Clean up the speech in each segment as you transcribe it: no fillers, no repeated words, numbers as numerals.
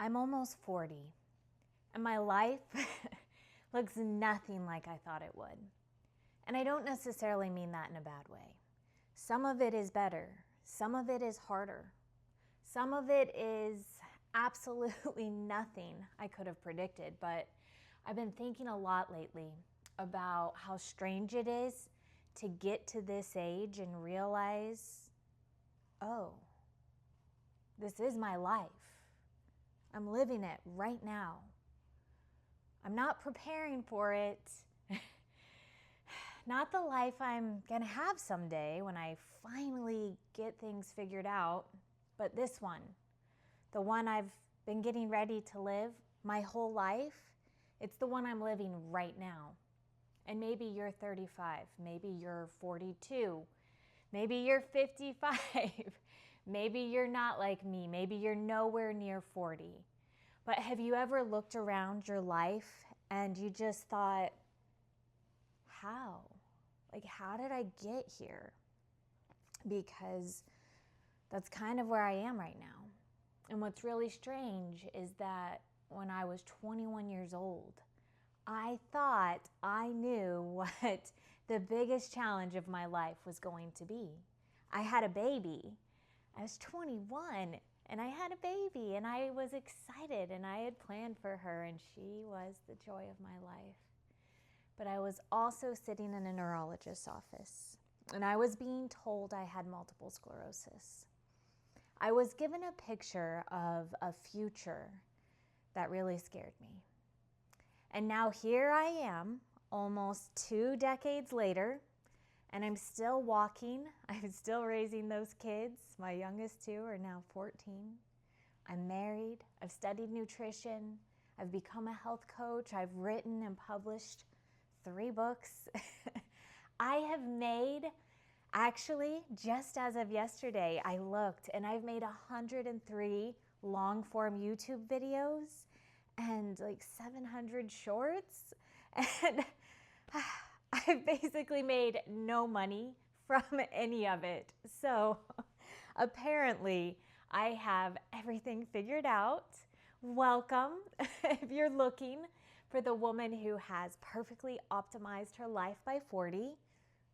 I'm almost 40, and my life looks nothing like I thought it would. And I don't necessarily mean that in a bad way. Some of it is better. Some of it is harder. Some of it is absolutely nothing I could have predicted, but I've been thinking a lot lately about how strange it is to get to this age and realize, oh, this is my life. I'm living it right now. I'm not preparing for it. Not the life I'm gonna have someday when I finally get things figured out, but this one, the one I've been getting ready to live my whole life, it's the one I'm living right now. And maybe you're 35, maybe you're 42, maybe you're 55, maybe you're not like me, maybe you're nowhere near 40. But have you ever looked around your life and you just thought, how? Like, how did I get here? Because that's kind of where I am right now. And what's really strange is that when I was 21 years old, I thought I knew what the biggest challenge of my life was going to be. I had a baby. I was 21 and I had a baby and I was excited and I had planned for her and she was the joy of my life. But I was also sitting in a neurologist's office and I was being told I had multiple sclerosis. I was given a picture of a future that really scared me. And now here I am, almost 2 decades later, and I'm still walking. I'm still raising those kids. My youngest 2 are now 14. I'm married. I've studied nutrition. I've become a health coach. I've written and published 3 books. I have made, actually, just as of yesterday, I looked and I've made 103 long-form YouTube videos and like 700 shorts. And I've basically made no money from any of it. So apparently I have everything figured out. Welcome if you're looking for the woman who has perfectly optimized her life by 40.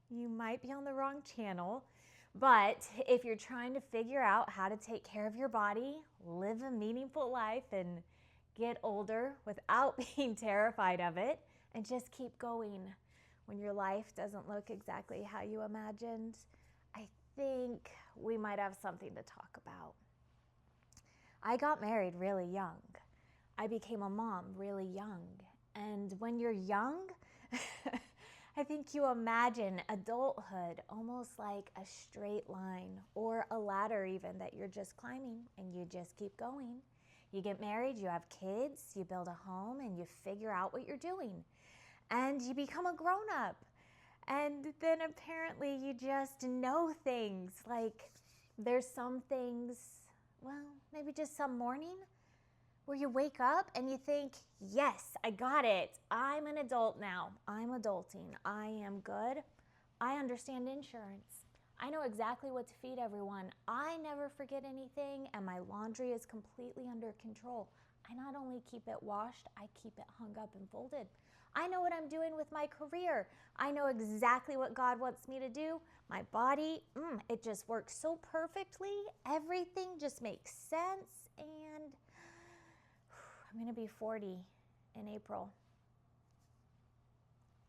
You might be on the wrong channel, but if you're trying to figure out how to take care of your body, live a meaningful life, and get older without being terrified of it, and just keep going when your life doesn't look exactly how you imagined, I think we might have something to talk about. I got married really young. I became a mom really young. And when you're young, I think you imagine adulthood almost like a straight line or a ladder even that you're just climbing and you just keep going. You get married, you have kids, you build a home, and you figure out what you're doing. And you become a grown-up. And then apparently you just know things. Like there's some things, well, maybe just some morning where you wake up and you think, yes, I got it. I'm an adult now. I'm adulting. I am good. I understand insurance. I know exactly what to feed everyone. I never forget anything, and my laundry is completely under control. I not only keep it washed, I keep it hung up and folded. I know what I'm doing with my career. I know exactly what God wants me to do. My body, it just works so perfectly. Everything just makes sense, and I'm gonna be 40 in April.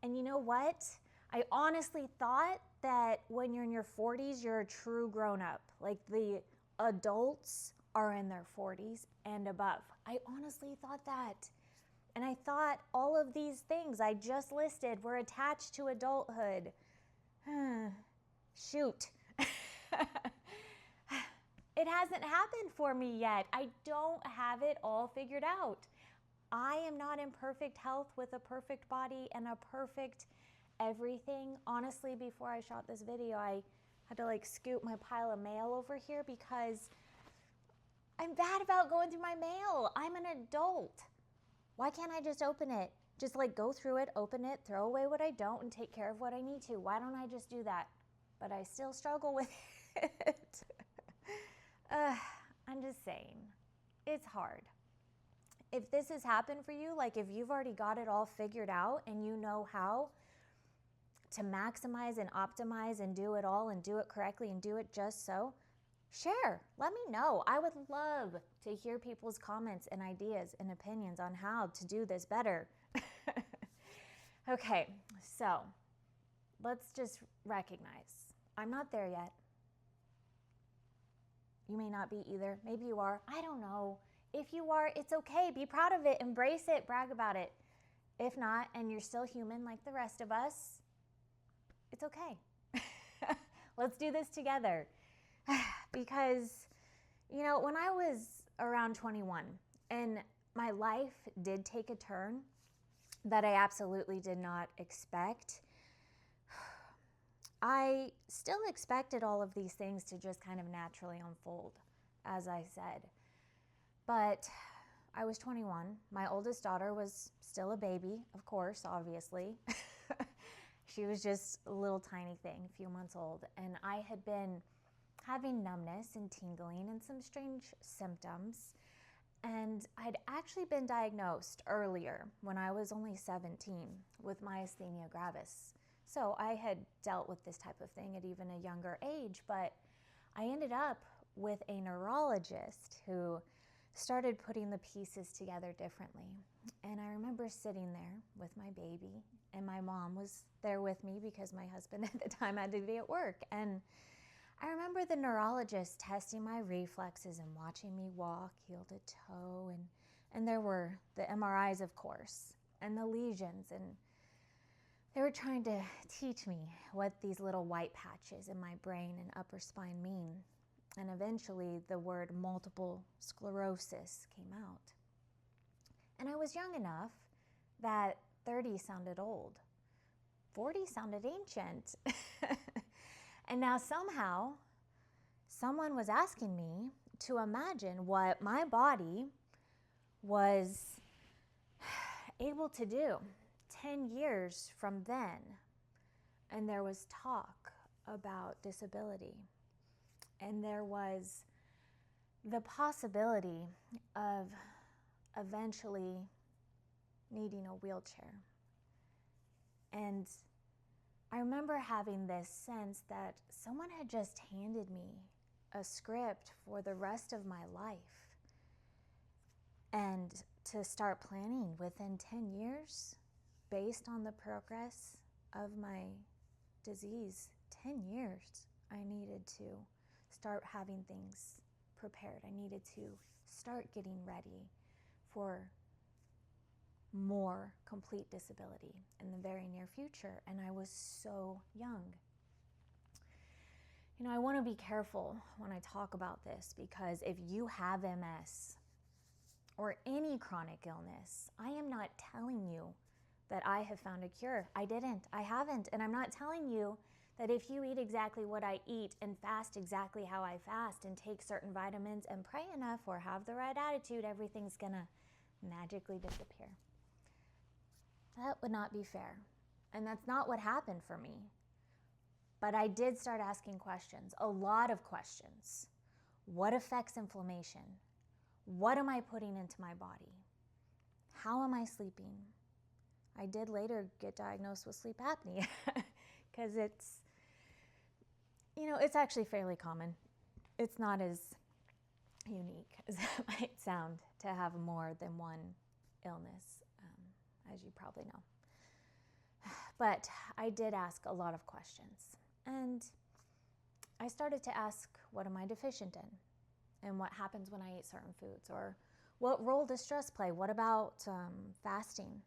And you know what? I honestly thought that when you're in your 40s, you're a true grown-up. Like the adults are in their 40s and above. I honestly thought that. And I thought all of these things I just listed were attached to adulthood. Shoot. It hasn't happened for me yet. I don't have it all figured out. I am not in perfect health with a perfect body and a perfect everything. Honestly, before I shot this video, I had to like scoot my pile of mail over here because I'm bad about going through my mail. I'm an adult. Why can't I just open it? Just like go through it, open it, throw away what I don't, and take care of what I need to. Why don't I just do that? But I still struggle with it. I'm just saying, it's hard. if this has happened for you, like if you've already got it all figured out and you know how to maximize and optimize and do it all and do it correctly and do it just so, share. Let me know. I would love to hear people's comments and ideas and opinions on how to do this better. Okay, so let's just recognize I'm not there yet. You may not be either. Maybe you are. I don't know. If you are, it's okay. Be proud of it. Embrace it. Brag about it. If not, and you're still human like the rest of us, it's okay. Let's do this together. Because, you know, when I was around 21 and my life did take a turn that I absolutely did not expect, I still expected all of these things to just kind of naturally unfold, as I said. But I was 21. My oldest daughter was still a baby, of course, obviously. She was just a little tiny thing, a few months old. And I had been having numbness and tingling and some strange symptoms. And I'd actually been diagnosed earlier when I was only 17 with myasthenia gravis. So I had dealt with this type of thing at even a younger age, but I ended up with a neurologist who started putting the pieces together differently. And I remember sitting there with my baby, and my mom was there with me because my husband at the time had to be at work. And I remember the neurologist testing my reflexes and watching me walk heel to toe. And there were the MRIs, of course, and the lesions. And they were trying to teach me what these little white patches in my brain and upper spine mean. And eventually the word multiple sclerosis came out. And I was young enough that 30 sounded old. 40 sounded ancient. And now somehow someone was asking me to imagine what my body was able to do 10 years from then. And there was talk about disability. And there was the possibility of eventually needing a wheelchair. And I remember having this sense that someone had just handed me a script for the rest of my life. And to start planning within 10 years, based on the progress of my disease, 10 years, I needed to start having things prepared. I needed to start getting ready for more complete disability in the very near future. And I was so young. You know, I want to be careful when I talk about this, because if you have MS or any chronic illness, I am not telling you that I have found a cure. I didn't. I haven't. And I'm not telling you that if you eat exactly what I eat and fast exactly how I fast and take certain vitamins and pray enough or have the right attitude, everything's gonna magically disappear. That would not be fair. And that's not what happened for me. But I did start asking questions, a lot of questions. What affects inflammation? What am I putting into my body? How am I sleeping? I did later get diagnosed with sleep apnea because it's, you know, it's actually fairly common. It's not as unique as it might sound to have more than one illness, as you probably know. But I did ask a lot of questions. And I started to ask, what am I deficient in? And what happens when I eat certain foods? Or what role does stress play? What about fasting?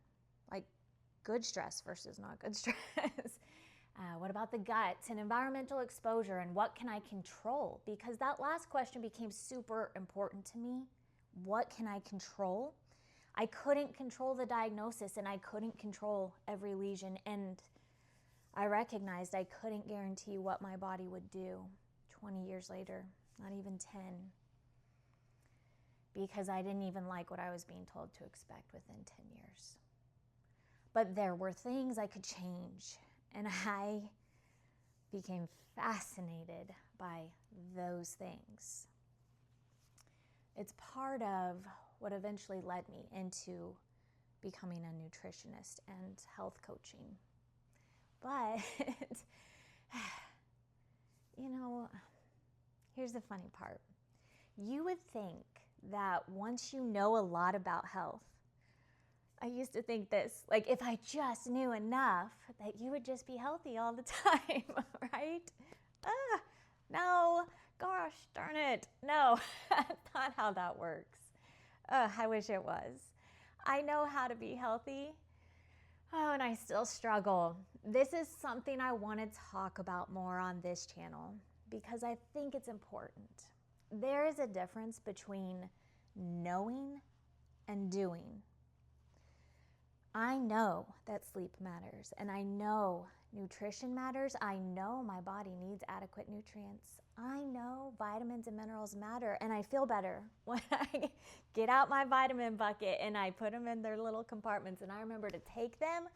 Like good stress versus not good stress? What about the gut and environmental exposure, and what can I control? Because that last question became super important to me. What can I control? I couldn't control the diagnosis, and I couldn't control every lesion, and I recognized I couldn't guarantee what my body would do 20 years later, not even 10, because I didn't even like what I was being told to expect within 10 years. But there were things I could change, and I became fascinated by those things. It's part of what eventually led me into becoming a nutritionist and health coaching. But, here's the funny part. You would think that once you know a lot about health, I used to think this, like if I just knew enough that you would just be healthy all the time, right? No, gosh darn it. No, that's not how that works. I wish it was. I know how to be healthy. Oh, and I still struggle. This is something I want to talk about more on this channel because I think it's important. There is a difference between knowing and doing. I know that sleep matters, and I know nutrition matters. I know my body needs adequate nutrients. I know vitamins and minerals matter, and I feel better when I get out my vitamin bucket and I put them in their little compartments and I remember to take them.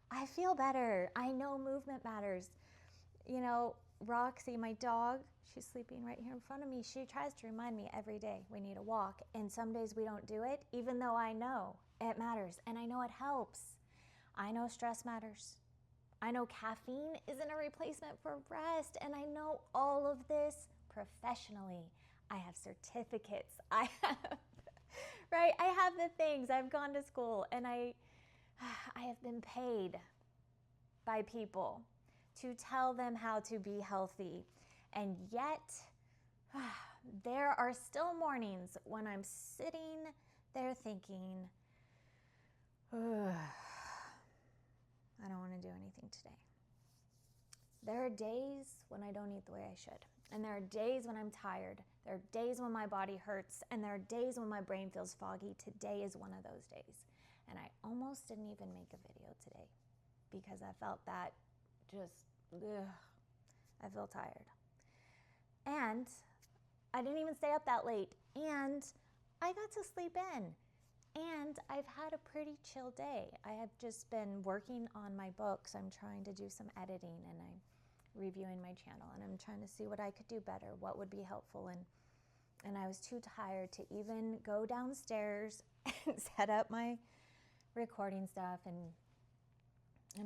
I feel better. I know movement matters. Roxy, my dog, she's sleeping right here in front of me. She tries to remind me every day we need a walk, and some days we don't do it, even though I know it matters, and I know it helps. I know stress matters. I know caffeine isn't a replacement for rest, and I know all of this professionally. I have certificates. I have the things. I've gone to school, and I have been paid by people to tell them how to be healthy. And yet, there are still mornings when I'm sitting there thinking, I don't want to do anything today. There are days when I don't eat the way I should. And there are days when I'm tired. There are days when my body hurts. And there are days when my brain feels foggy. Today is one of those days. And I almost didn't even make a video today because I felt that I feel tired. And I didn't even stay up that late. And I got to sleep in. And I've had a pretty chill day. I have just been working on my books. I'm trying to do some editing and I'm reviewing my channel and I'm trying to see what I could do better, what would be helpful. And I was too tired to even go downstairs and set up my recording stuff. And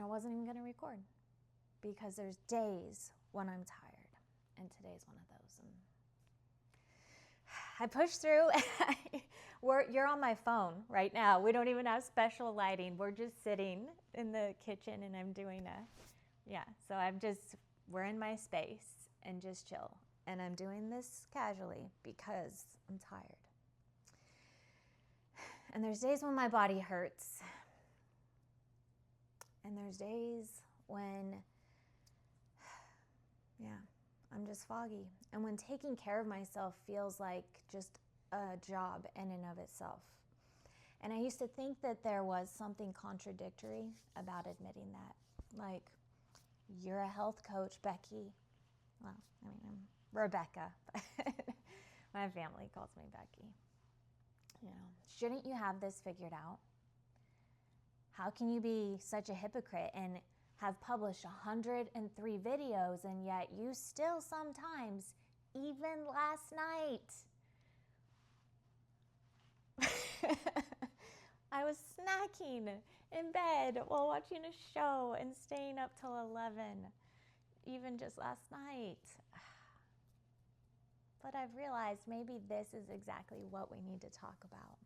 I wasn't even going to record because there's days when I'm tired. And today's one of those. And I pushed through. You're on my phone right now. We don't even have special lighting. We're just sitting in the kitchen and I'm doing so we're in my space and just chill. And I'm doing this casually because I'm tired. And there's days when my body hurts. And there's days when, I'm just foggy. And when taking care of myself feels like just a job in and of itself. And I used to think that there was something contradictory about admitting that. Like, you're a health coach, Becky. Well, I'm Rebecca. My family calls me Becky. Shouldn't you have this figured out? How can you be such a hypocrite and have published 103 videos and yet you still sometimes, even last night, I was snacking in bed while watching a show and staying up till 11, even just last night. But I've realized maybe this is exactly what we need to talk about.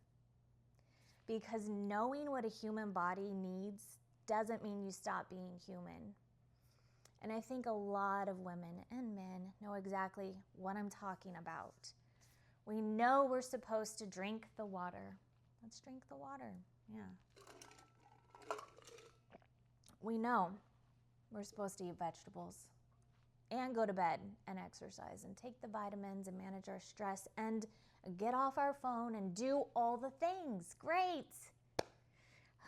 Because knowing what a human body needs doesn't mean you stop being human. And I think a lot of women and men know exactly what I'm talking about. We know we're supposed to drink the water. Let's drink the water. We know we're supposed to eat vegetables and go to bed and exercise and take the vitamins and manage our stress and get off our phone and do all the things. Great.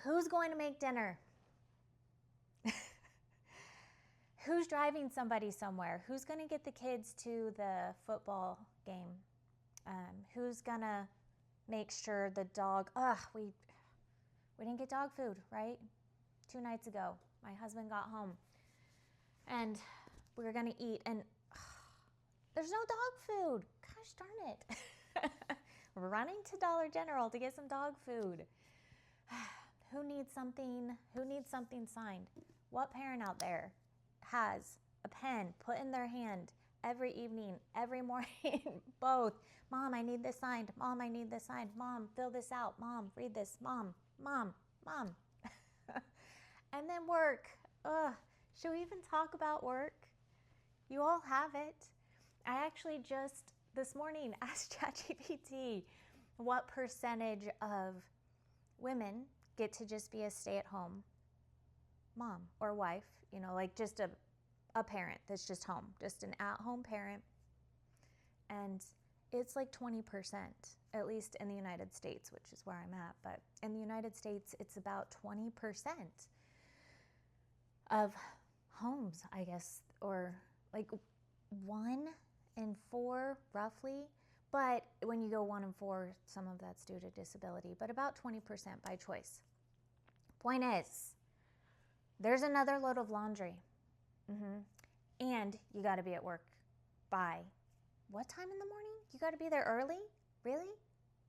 Who's going to make dinner? Who's driving somebody somewhere? Who's going to get the kids to the football game? Who's going to make sure the dog, we didn't get dog food, right? 2 nights ago, my husband got home and we were going to eat and there's no dog food. Gosh darn it. running to Dollar General to get some dog food. Who needs something signed? What parent out there has a pen put in their hand every evening, every morning, both? Mom, I need this signed. Mom, I need this signed. Mom, fill this out. Mom, read this. Mom. And then work. Ugh. Should we even talk about work? You all have it. I actually just this morning asked ChatGPT what percentage of women get to just be a stay-at-home mom or wife, like just a parent that's just home, just an at-home parent. And it's like 20%, at least in the United States, which is where I'm at. But in the United States, it's about 20% of homes, I guess, or like 1 in 4 roughly. But when you go 1 in 4, some of that's due to disability, but about 20% by choice. Point is, there's another load of laundry. And you got to be at work by what time in the morning? You got to be there early? Really?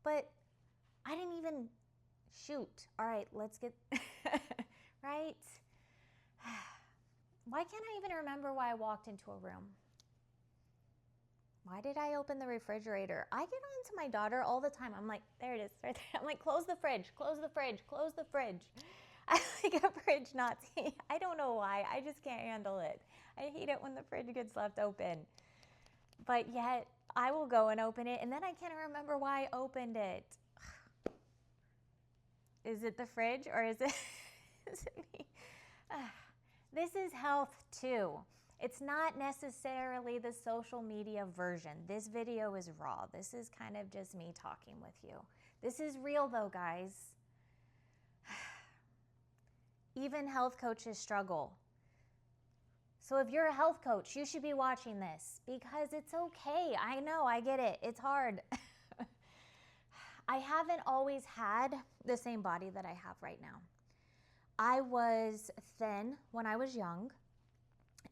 But I didn't even shoot. All right, let's get, right? Why can't I even remember why I walked into a room? Why did I open the refrigerator? I get on to my daughter all the time. I'm like, there it is, right there. I'm like, close the fridge, close the fridge, close the fridge. I like a fridge Nazi. I don't know why. I just can't handle it. I hate it when the fridge gets left open. But yet, I will go and open it, and then I can't remember why I opened it. Is it the fridge, or is it me? This is health too. It's not necessarily the social media version. This video is raw. This is kind of just me talking with you. This is real though, guys. Even health coaches struggle. So if you're a health coach, you should be watching this because it's okay. I know, I get it. It's hard. I haven't always had the same body that I have right now. I was thin when I was young.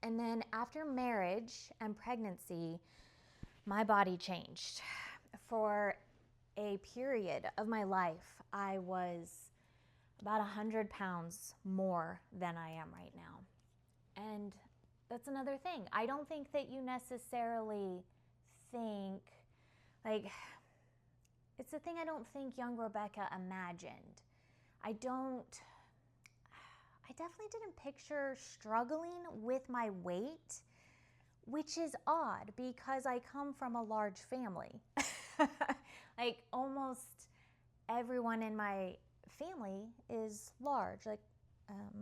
And then after marriage and pregnancy, my body changed. For a period of my life, I was about 100 pounds more than I am right now. And that's another thing. I don't think that you necessarily think, like, it's a thing I don't think young Rebecca imagined. I definitely didn't picture struggling with my weight, which is odd because I come from a large family. Like almost everyone in my family is large. Like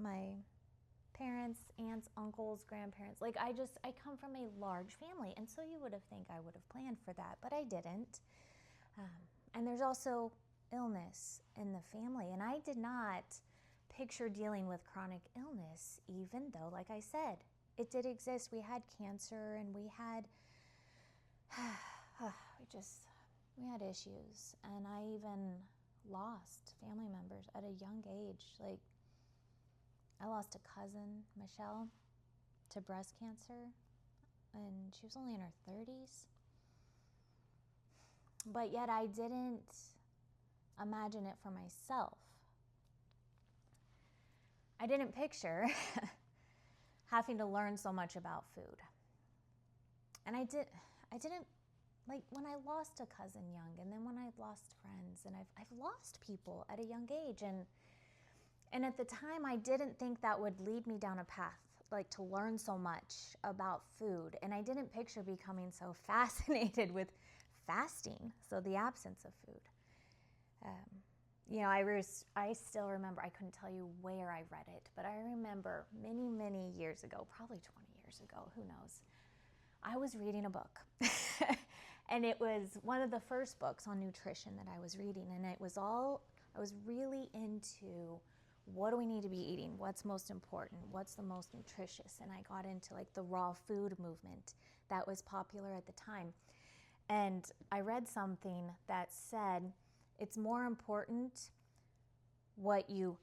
my parents, aunts, uncles, grandparents. Like I come from a large family. And so you would have think I would have planned for that, but I didn't. And there's also illness in the family. And I did not picture dealing with chronic illness, even though, like I said, it did exist. We had cancer and we had, we had issues. And I even lost family members at a young age. Like I lost a cousin, Michelle, to breast cancer, and she was only in her 30s. But yet I didn't imagine it for myself. I didn't picture having to learn so much about food. And I didn't, like when I lost a cousin young, and then when I lost friends, and I've lost people at a young age. And at the time, I didn't think that would lead me down a path, like to learn so much about food. And I didn't picture becoming so fascinated with fasting, so the absence of food. I still remember, I couldn't tell you where I read it, but I remember many, many years ago, probably 20 years ago, who knows, I was reading a book. And it was one of the first books on nutrition that I was reading. And I was really into what do we need to be eating? What's most important? What's the most nutritious? And I got into like the raw food movement that was popular at the time. And I read something that said, it's more important what you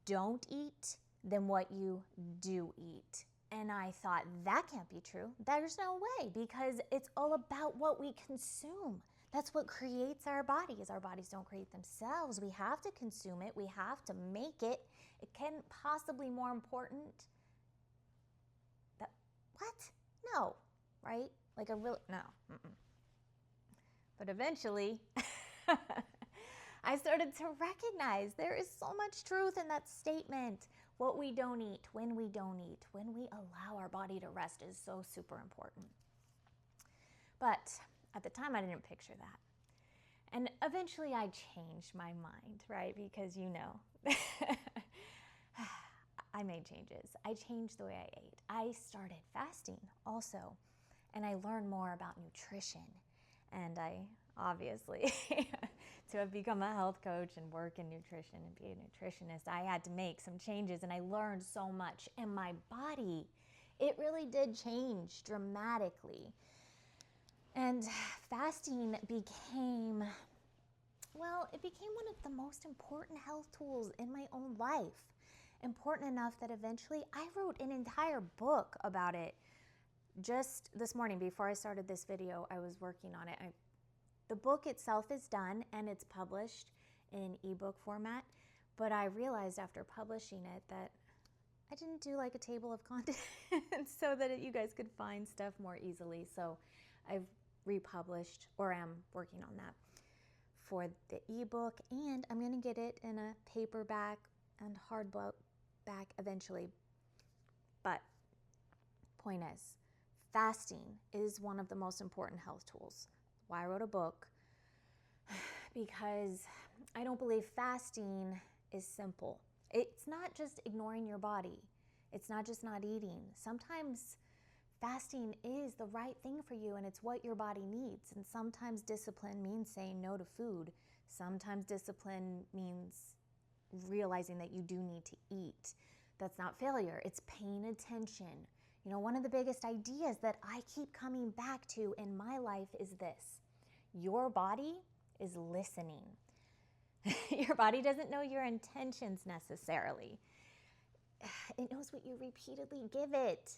don't eat than what you do eat. And I thought, that can't be true. There's no way, because it's all about what we consume. That's what creates our bodies. Our bodies don't create themselves. We have to consume it. We have to make it. It can possibly more important. What? No, right? Like a real, no. Mm-mm. But eventually, I started to recognize there is so much truth in that statement. What we don't eat, when we don't eat, when we allow our body to rest is so super important. But at the time, I didn't picture that. And eventually I changed my mind, right? Because I made changes. I changed the way I ate. I started fasting also. And I learned more about nutrition. And I obviously, to have become a health coach and work in nutrition and be a nutritionist, I had to make some changes, and I learned so much. And my body, it really did change dramatically. And fasting became one of the most important health tools in my own life. Important enough that eventually I wrote an entire book about it. Just this morning, before I started this video, I was working on it. The book itself is done and it's published in ebook format, but I realized after publishing it that I didn't do like a table of contents so that you guys could find stuff more easily. So I've republished, or am working on that for the ebook, and I'm going to get it in a paperback and hardback eventually. But point is, fasting is one of the most important health tools. Why I wrote a book, because I don't believe fasting is simple. It's not just ignoring your body. It's not just not eating. Sometimes fasting is the right thing for you and it's what your body needs. And sometimes discipline means saying no to food. Sometimes discipline means realizing that you do need to eat. That's not failure. It's paying attention. You know, one of the biggest ideas that I keep coming back to in my life is this: your body is listening. Your body doesn't know your intentions necessarily. It knows what you repeatedly give it.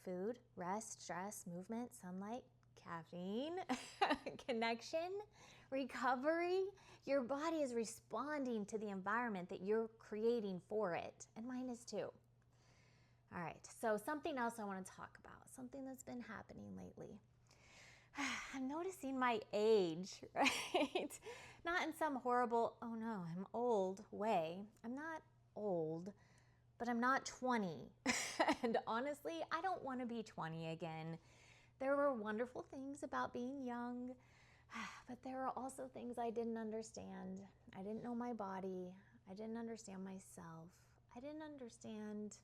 Food, rest, stress, movement, sunlight, caffeine, connection, recovery. Your body is responding to the environment that you're creating for it. And mine is too. All right, so something else I want to talk about, something that's been happening lately. I'm noticing my age, right? Not in some horrible, oh no, I'm old way. I'm not old, but I'm not 20. And honestly, I don't want to be 20 again. There were wonderful things about being young, but there were also things I didn't understand. I didn't know my body. I didn't understand myself. I didn't understand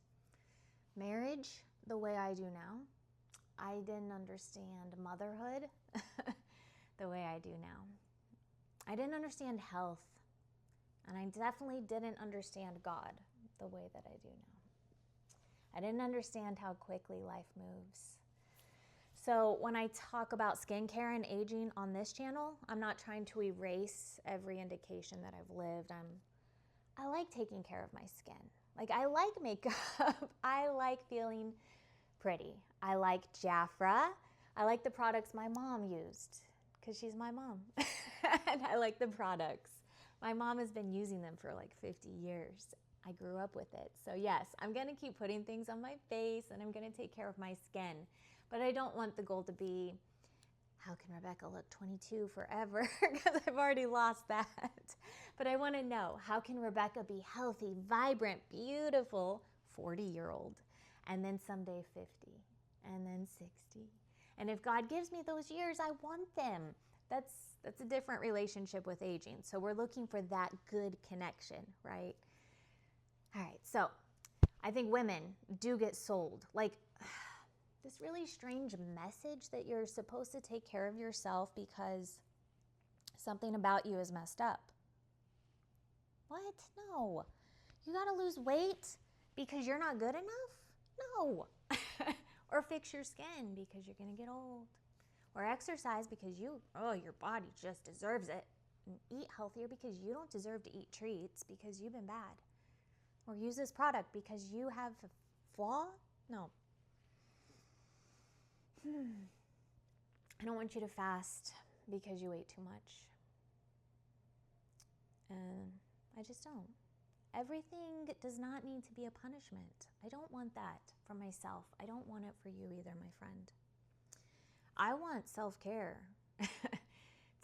marriage the way I do now. I didn't understand motherhood the way I do now. I didn't understand health, and I definitely didn't understand God the way that I do now. I didn't understand how quickly life moves. So when I talk about skincare and aging on this channel, I'm not trying to erase every indication that I've lived. I like taking care of my skin. Like, I like makeup. I like feeling pretty. I like Jafra. I like the products my mom used because she's my mom. And I like the products. My mom has been using them for like 50 years. I grew up with it. So yes, I'm going to keep putting things on my face and I'm going to take care of my skin. But I don't want the goal to be, how can Rebecca look 22 forever? Because I've already lost that. But I want to know, how can Rebecca be healthy, vibrant, beautiful 40-year-old? And then someday 50, and then 60. And if God gives me those years, I want them. That's a different relationship with aging. So we're looking for that good connection, right? All right, so I think women do get sold like this really strange message that you're supposed to take care of yourself because something about you is messed up. What? No. You gotta lose weight because you're not good enough? No. Or fix your skin because you're gonna get old. Or exercise because your body just deserves it. And eat healthier because you don't deserve to eat treats because you've been bad. Or use this product because you have a flaw? No. I don't want you to fast because you ate too much. And I just don't. Everything does not need to be a punishment. I don't want that for myself. I don't want it for you either, my friend. I want self-care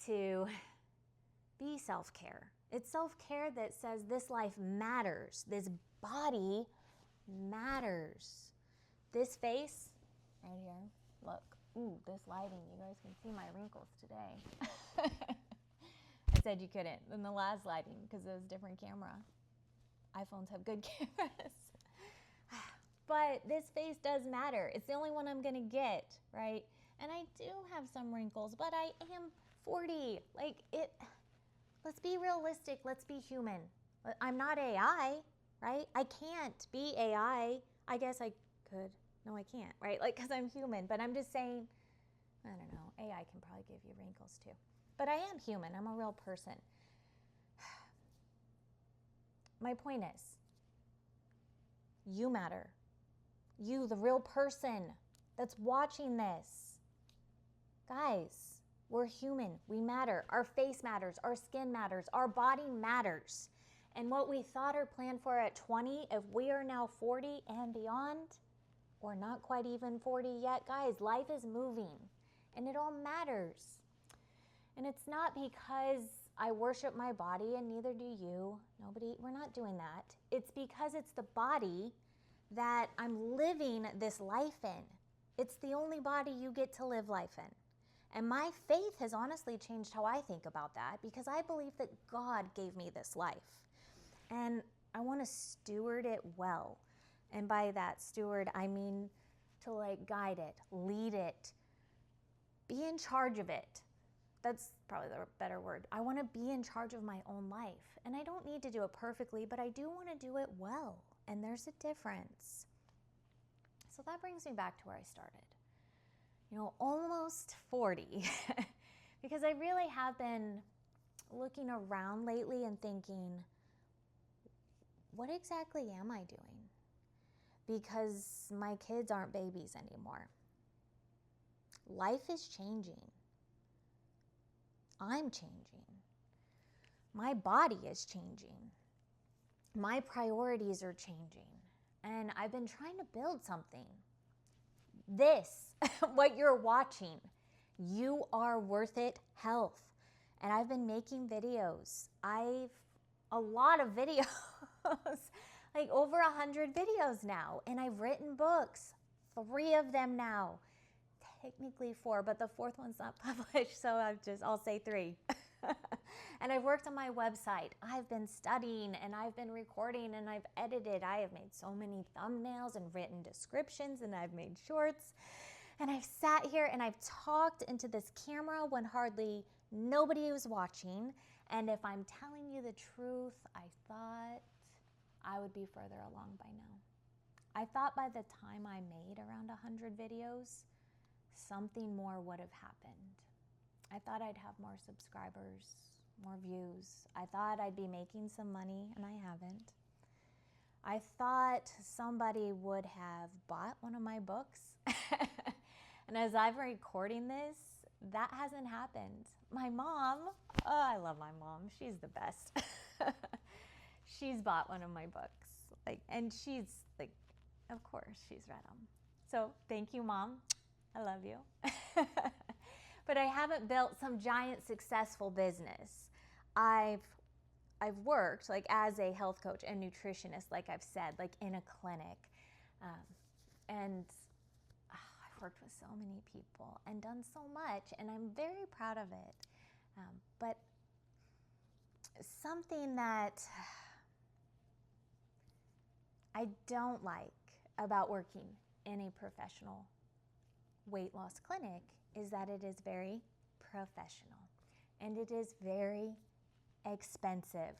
to be self-care. It's self-care that says this life matters. This body matters. This face right here, look. Ooh, this lighting, you guys can see my wrinkles today. I said you couldn't in the last lighting because it was a different camera. iPhones have good cameras. But this face does matter. It's the only one I'm gonna get, right? And I do have some wrinkles, but I am 40. Let's be realistic. Let's be human. I'm not AI, right? I can't be AI. I guess I could. No, I can't, right? Because I'm human. But I'm just saying, I don't know. AI can probably give you wrinkles too. But I am human. I'm a real person. My point is, you matter. You, the real person that's watching this. Guys, we're human. We matter. Our face matters. Our skin matters. Our body matters. And what we thought or planned for at 20, if we are now 40 and beyond, or not quite even 40 yet, guys, life is moving. And it all matters. And it's not because I worship my body, and neither do you. We're not doing that. It's because it's the body that I'm living this life in. It's the only body you get to live life in. And my faith has honestly changed how I think about that, because I believe that God gave me this life. And I want to steward it well. And by that steward, I mean to guide it, lead it, be in charge of it. That's probably the better word. I want to be in charge of my own life. And I don't need to do it perfectly, but I do want to do it well. And there's a difference. So that brings me back to where I started. Almost 40. Because I really have been looking around lately and thinking, what exactly am I doing? Because my kids aren't babies anymore. Life is changing. I'm changing. My body is changing. My priorities are changing. And I've been trying to build something. This, what you're watching, URworthit Health. And I've been making videos. A lot of videos, over 100 videos now. And I've written books, 3 of them now. Technically 4, but the 4th one's not published, so I'll say 3. And I've worked on my website. I've been studying, and I've been recording, and I've edited. I have made so many thumbnails and written descriptions, and I've made shorts. And I've sat here and I've talked into this camera when hardly nobody was watching. And if I'm telling you the truth, I thought I would be further along by now. I thought by the time I made around 100 videos, something more would have happened. I thought I'd have more subscribers, more views. I thought I'd be making some money, and I haven't. I thought somebody would have bought one of my books. And as I'm recording this, that hasn't happened. My mom, I love my mom. She's the best. She's bought one of my books. And she's of course, she's read them. So thank you, Mom. I love you. But I haven't built some giant successful business. I've worked as a health coach and nutritionist, like I've said, in a clinic. And I've worked with so many people and done so much, and I'm very proud of it. But something that I don't like about working in a professional weight loss clinic is that it is very professional and it is very expensive.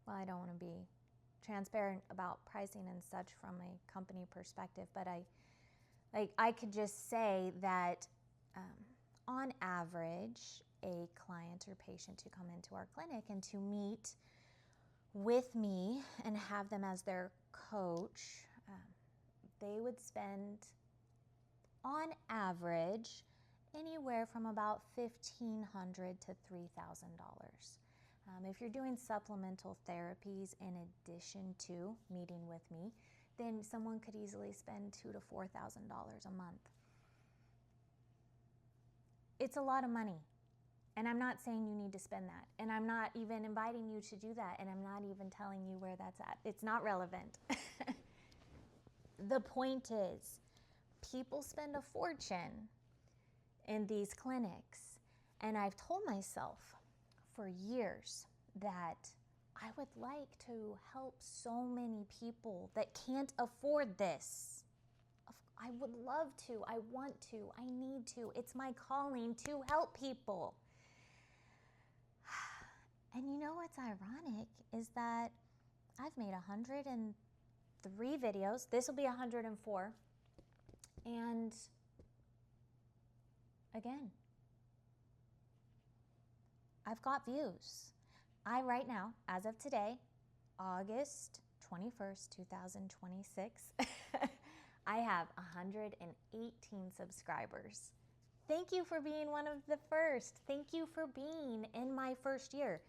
I don't want to be transparent about pricing and such from a company perspective, but I could just say that on average, a client or patient to come into our clinic and to meet with me and have them as their coach, they would spend on average anywhere from about $1,500 to $3,000. If you're doing supplemental therapies in addition to meeting with me, then someone could easily spend $2,000 to $4,000 a month. It's a lot of money, and I'm not saying you need to spend that, and I'm not even inviting you to do that, and I'm not even telling you where that's at. It's not relevant. The point is, people spend a fortune in these clinics, and I've told myself for years that I would like to help so many people that can't afford this. I would love to, I want to, I need to. It's my calling to help people. And you know what's ironic is that I've made 103 videos. This will be 104. And again, I've got views. Right now, as of today, August 21st, 2026, I have 118 subscribers. Thank you for being one of the first. Thank you for being in my first year.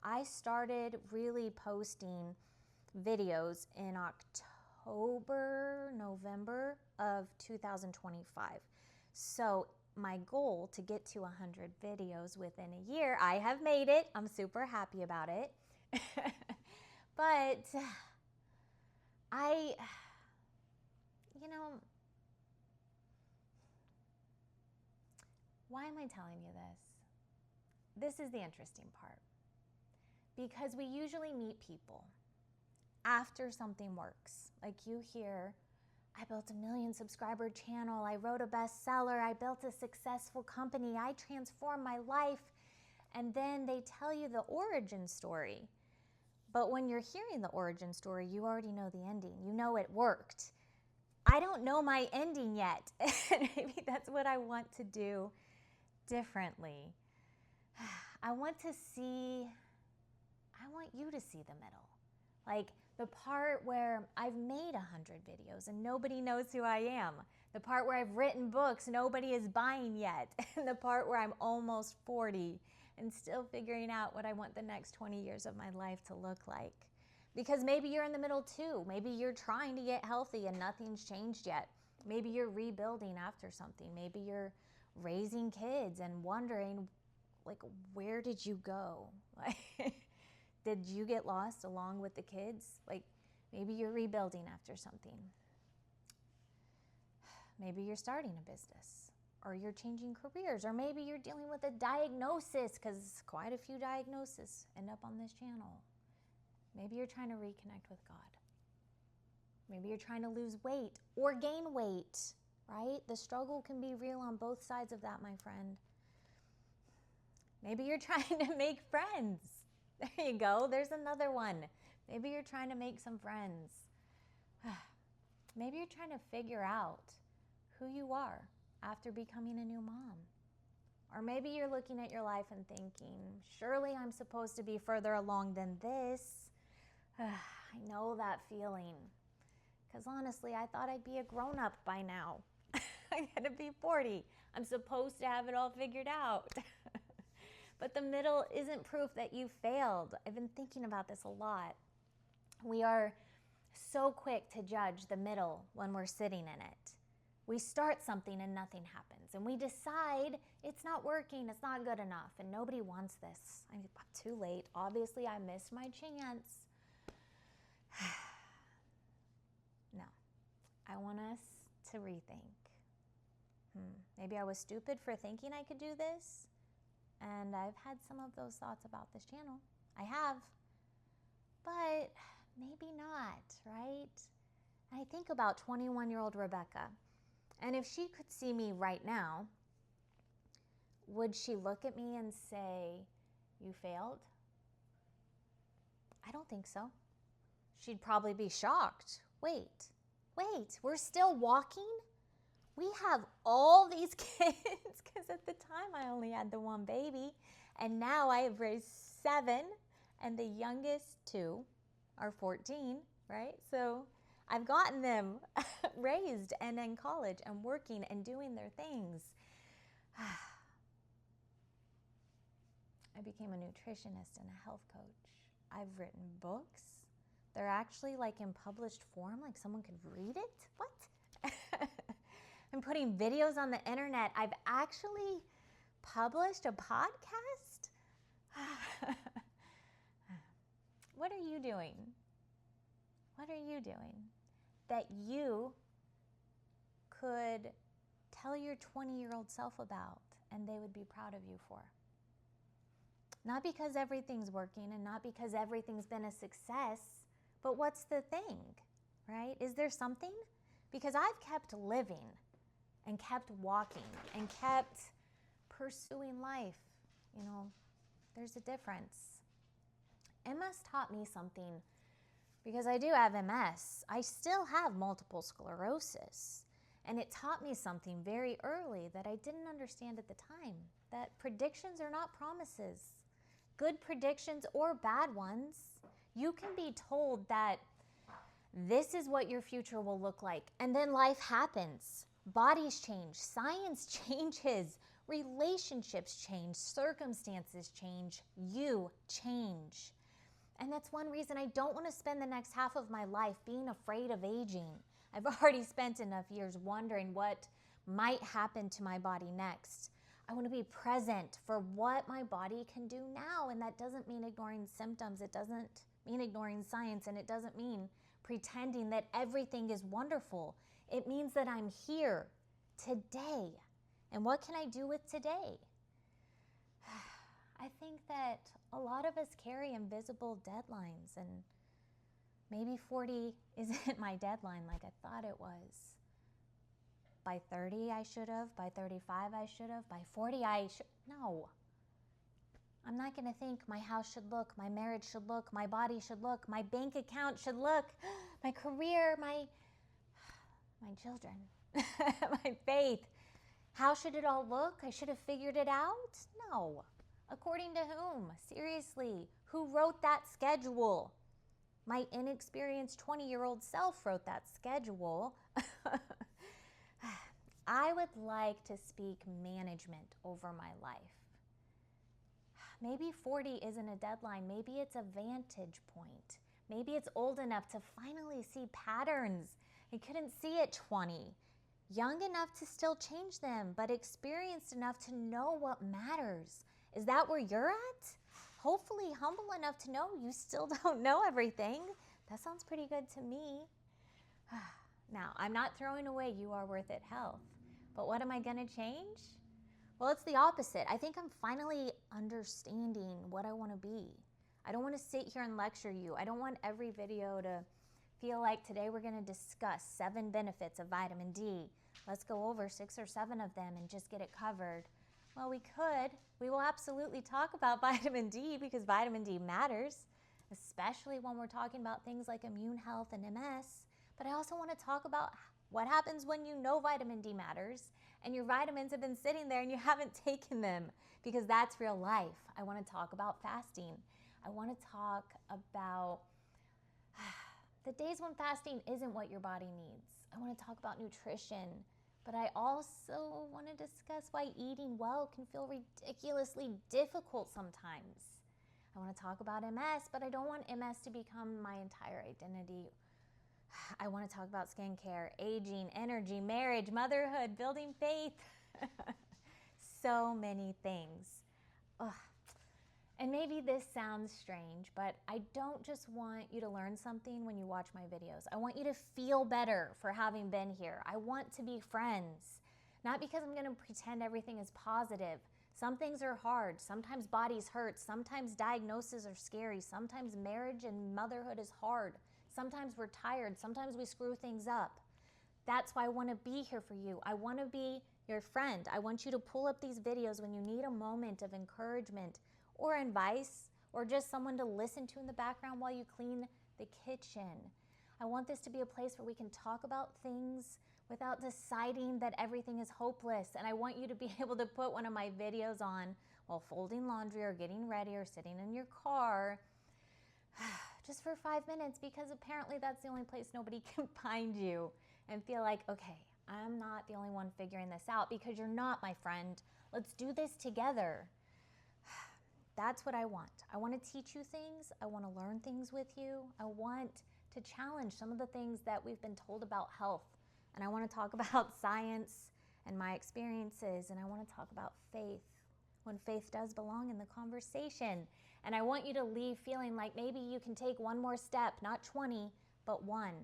I started really posting videos in November of 2025. So my goal to get to 100 videos within a year, I have made it. I'm super happy about it. But why am I telling you this? This is the interesting part. Because we usually meet people after something works. Like you hear, I built a 1 million subscriber channel, I wrote a bestseller, I built a successful company, I transformed my life, and then they tell you the origin story. But when you're hearing the origin story, you already know the ending. You know it worked. I don't know my ending yet. Maybe that's what I want to do differently. I want you to see the middle. Like the part where I've made 100 videos and nobody knows who I am. The part where I've written books nobody is buying yet. And the part where I'm almost 40 and still figuring out what I want the next 20 years of my life to look like. Because maybe you're in the middle too. Maybe you're trying to get healthy and nothing's changed yet. Maybe you're rebuilding after something. Maybe you're raising kids and wondering, like, where did you go? Did you get lost along with the kids? Like, maybe you're rebuilding after something. Maybe you're starting a business, or you're changing careers, or maybe you're dealing with a diagnosis, because quite a few diagnoses end up on this channel. Maybe you're trying to reconnect with God. Maybe you're trying to lose weight or gain weight, right? The struggle can be real on both sides of that, my friend. Maybe you're trying to make friends. There you go. There's another one. Maybe you're trying to make some friends. Maybe you're trying to figure out who you are after becoming a new mom. Or maybe you're looking at your life and thinking, surely I'm supposed to be further along than this. I know that feeling. Because honestly, I thought I'd be a grown-up by now. I gotta be 40. I'm supposed to have it all figured out. But the middle isn't proof that you failed. I've been thinking about this a lot. We are so quick to judge the middle when we're sitting in it. We start something and nothing happens. And we decide it's not working, it's not good enough, and nobody wants this. I'm too late. Obviously, I missed my chance. No, I want us to rethink. Maybe I was stupid for thinking I could do this. And I've had some of those thoughts about this channel. I have. But maybe not, right? And I think about 21-year-old Rebecca. And if she could see me right now, would she look at me and say, you failed? I don't think so. She'd probably be shocked. Wait, we're still walking? We have all these kids, because at the time I only had the one baby, and now I have raised 7, and the youngest 2 are 14, right? So I've gotten them raised and in college and working and doing their things. I became a nutritionist and a health coach. I've written books. They're actually like in published form, like someone could read it. What? I'm putting videos on the internet. I've actually published a podcast. What are you doing? What are you doing that you could tell your 20-year-old self about and they would be proud of you for? Not because everything's working and not because everything's been a success, but what's the thing, right? Is there something? Because I've kept living and kept walking and kept pursuing life. You know, there's a difference. MS taught me something because I do have MS. I still have multiple sclerosis. And it taught me something very early that I didn't understand at the time, that predictions are not promises. Good predictions or bad ones, you can be told that this is what your future will look like. And then life happens. Bodies change, science changes, relationships change, circumstances change, you change. And that's one reason I don't want to spend the next half of my life being afraid of aging. I've already spent enough years wondering what might happen to my body next. I want to be present for what my body can do now. And that doesn't mean ignoring symptoms. It doesn't mean ignoring science. And it doesn't mean pretending that everything is wonderful. It means that I'm here today. And what can I do with today? I think that a lot of us carry invisible deadlines, and maybe 40 isn't my deadline like I thought it was. By 30 I should have, by 35 I should have, by 40 I should. No. I'm not going to think my house should look, my marriage should look, my body should look, my bank account should look, my career, my children, my faith. How should it all look? I should have figured it out? No. According to whom? Seriously, who wrote that schedule? My inexperienced 20-year-old self wrote that schedule. I would like to speak management over my life. Maybe 40 isn't a deadline. Maybe it's a vantage point. Maybe it's old enough to finally see patterns I couldn't see at 20. Young enough to still change them, but experienced enough to know what matters. Is that where you're at? Hopefully humble enough to know you still don't know everything. That sounds pretty good to me. Now, I'm not throwing away URworthit Health, but what am I going to change? Well, it's the opposite. I think I'm finally understanding what I want to be. I don't want to sit here and lecture you. I don't want every video to feel like today we're going to discuss 7 benefits of vitamin D. Let's go over 6 or 7 of them and just get it covered. Well, we could. We will absolutely talk about vitamin D because vitamin D matters, especially when we're talking about things like immune health and MS. But I also want to talk about what happens when you know vitamin D matters and your vitamins have been sitting there and you haven't taken them, because that's real life. I want to talk about fasting. I want to talk about the days when fasting isn't what your body needs. I want to talk about nutrition, but I also want to discuss why eating well can feel ridiculously difficult sometimes. I want to talk about MS, but I don't want MS to become my entire identity. I want to talk about skincare, aging, energy, marriage, motherhood, building faith. So many things. Ugh. And maybe this sounds strange, but I don't just want you to learn something when you watch my videos. I want you to feel better for having been here. I want to be friends, not because I'm going to pretend everything is positive. Some things are hard. Sometimes bodies hurt. Sometimes diagnoses are scary. Sometimes marriage and motherhood is hard. Sometimes we're tired. Sometimes we screw things up. That's why I want to be here for you. I want to be your friend. I want you to pull up these videos when you need a moment of encouragement or advice, or just someone to listen to in the background while you clean the kitchen. I want this to be a place where we can talk about things without deciding that everything is hopeless. And I want you to be able to put one of my videos on while folding laundry or getting ready or sitting in your car just for 5 minutes, because apparently that's the only place nobody can find you and feel like, okay, I'm not the only one figuring this out, because you're not, my friend. Let's do this together. That's what I want. I want to teach you things. I want to learn things with you. I want to challenge some of the things that we've been told about health. And I want to talk about science and my experiences. And I want to talk about faith, when faith does belong in the conversation. And I want you to leave feeling like maybe you can take one more step, not 20, but one.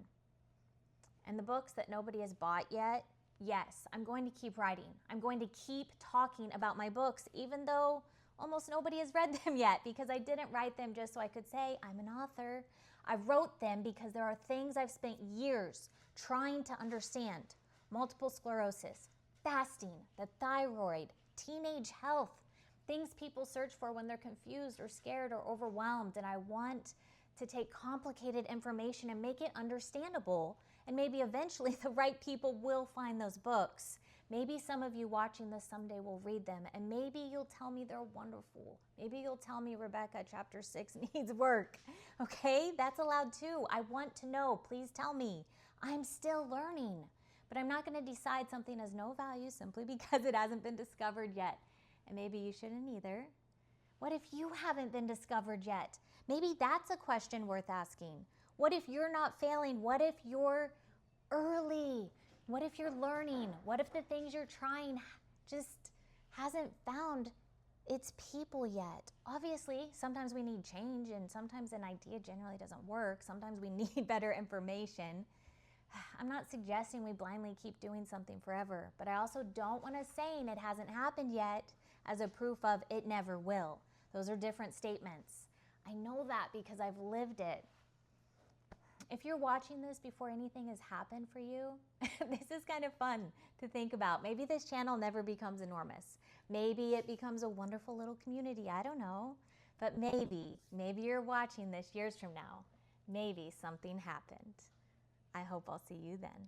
And the books that nobody has bought yet, yes, I'm going to keep writing. I'm going to keep talking about my books, even though almost nobody has read them yet, because I didn't write them just so I could say I'm an author. I wrote them because there are things I've spent years trying to understand. Multiple sclerosis, fasting, the thyroid, teenage health, things people search for when they're confused or scared or overwhelmed. And I want to take complicated information and make it understandable. And maybe eventually the right people will find those books. Maybe some of you watching this someday will read them, and maybe you'll tell me they're wonderful. Maybe you'll tell me, Rebecca, chapter 6 needs work. Okay, that's allowed too. I want to know. Please tell me. I'm still learning, but I'm not going to decide something has no value simply because it hasn't been discovered yet. And maybe you shouldn't either. What if you haven't been discovered yet? Maybe that's a question worth asking. What if you're not failing? What if you're early? What if you're learning? What if the things you're trying just hasn't found its people yet? Obviously, sometimes we need change, and sometimes an idea generally doesn't work. Sometimes we need better information. I'm not suggesting we blindly keep doing something forever, but I also don't want to say it hasn't happened yet as a proof of it never will. Those are different statements. I know that because I've lived it. If you're watching this before anything has happened for you, this is kind of fun to think about. Maybe this channel never becomes enormous. Maybe it becomes a wonderful little community. I don't know. But maybe you're watching this years from now. Maybe something happened. I hope I'll see you then.